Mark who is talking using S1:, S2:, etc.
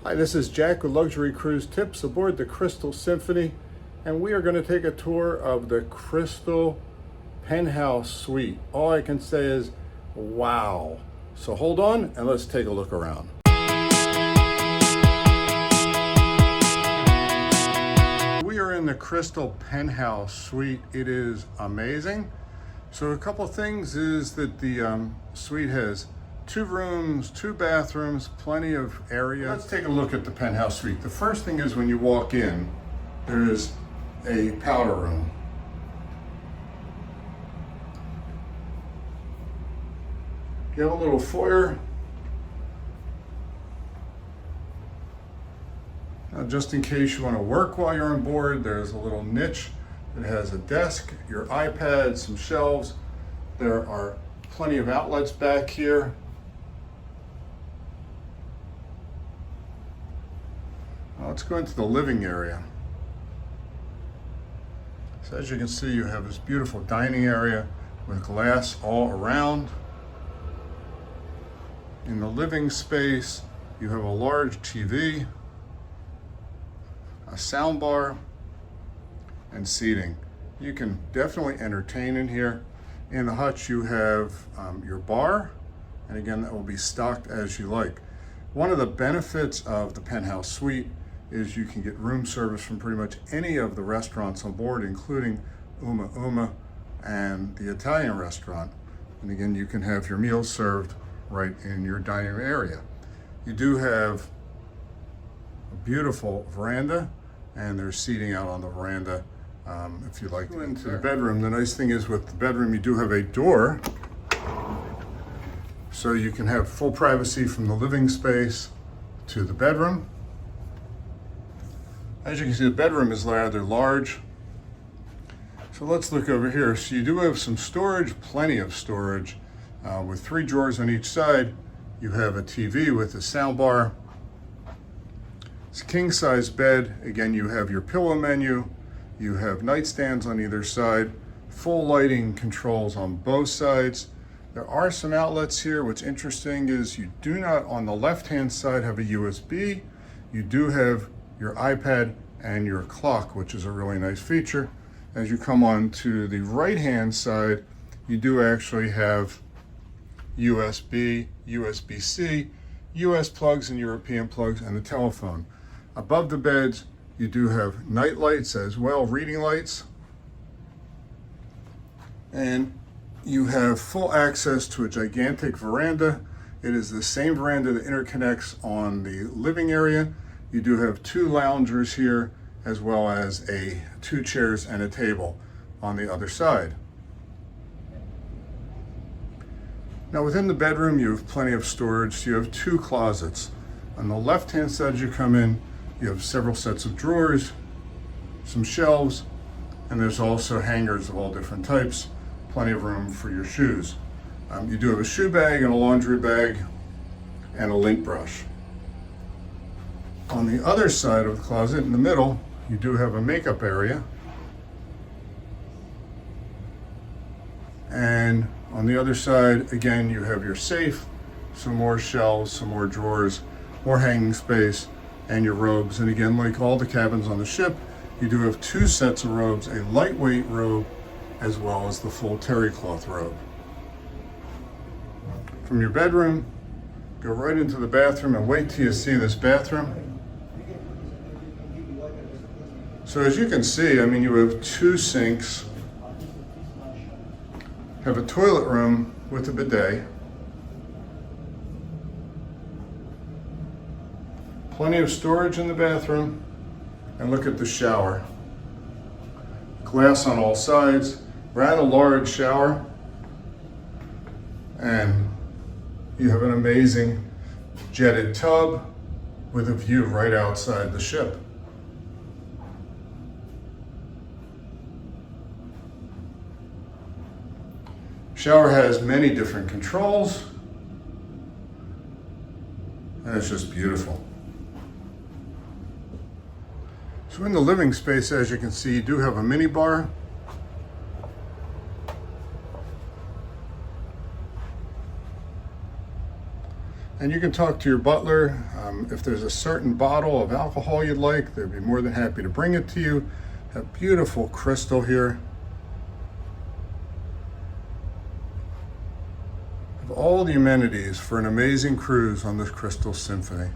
S1: Hi, this is Jack with Luxury Cruise Tips aboard the Crystal Symphony, and we are going to take a tour of the Crystal Penthouse Suite. All I can say is, wow. So hold on and let's take a look around. We are in the Crystal Penthouse Suite. It is amazing. So a couple of things is that the suite has 2 rooms, 2 bathrooms, plenty of area. Let's take a look at the Penthouse Suite. The first thing is when you walk in, there is a powder room. You have a little foyer. Now, just in case you want to work while you're on board, there's a little niche that has a desk, your iPad, some shelves. There are plenty of outlets back here. Let's go into the living area. So as you can see, you have this beautiful dining area with glass all around. In the living space, you have a large TV, a sound bar, and seating. You can definitely entertain in here. In the hutch, you have your bar, and again, that will be stocked as you like. One of the benefits of the Penthouse Suite is you can get room service from pretty much any of the restaurants on board, including Umi Uma and the Italian restaurant. And again, you can have your meals served right in your dining room area. You do have a beautiful veranda, and there's seating out on the veranda if you'd like to go into the bedroom. The nice thing is with the bedroom, you do have a door, so you can have full privacy from the living space to the bedroom. As you can see, the bedroom is rather large. So let's look over here. So you do have some storage, plenty of storage, with 3 drawers on each side. You have a TV with a sound bar. It's a king-size bed. Again, you have your pillow menu. You have nightstands on either side. Full lighting controls on both sides. There are some outlets here. What's interesting is you do not, on the left-hand side, have a USB. You do have your iPad and your clock, which is a really nice feature. As you come on to the right-hand side, you do actually have USB, USB-C, US plugs and European plugs, and the telephone. Above the beds, you do have night lights as well, reading lights. And you have full access to a gigantic veranda. It is the same veranda that interconnects on the living area. You do have 2 loungers here, as well as 2 chairs and a table on the other side. Now within the bedroom, you have plenty of storage. So you have 2 closets. On the left-hand side as you come in, you have several sets of drawers, some shelves, and there's also hangers of all different types. Plenty of room for your shoes. You do have a shoe bag and a laundry bag and a lint brush. On the other side of the closet, in the middle, you do have a makeup area. And on the other side, again, you have your safe, some more shelves, some more drawers, more hanging space, and your robes. And again, like all the cabins on the ship, you do have 2 sets of robes, a lightweight robe, as well as the full terry cloth robe. From your bedroom, go right into the bathroom, and wait till you see this bathroom. So as you can see, I mean, you have 2 sinks, have a toilet room with a bidet, plenty of storage in the bathroom, and look at the shower. Glass on all sides, rather large shower, and you have an amazing jetted tub with a view right outside the ship. Shower has many different controls, and it's just beautiful. So in the living space, as you can see, you do have a mini bar. And you can talk to your butler. If there's a certain bottle of alcohol you'd like, they'd be more than happy to bring it to you. A beautiful crystal here. Of all the amenities for an amazing cruise on this Crystal Symphony.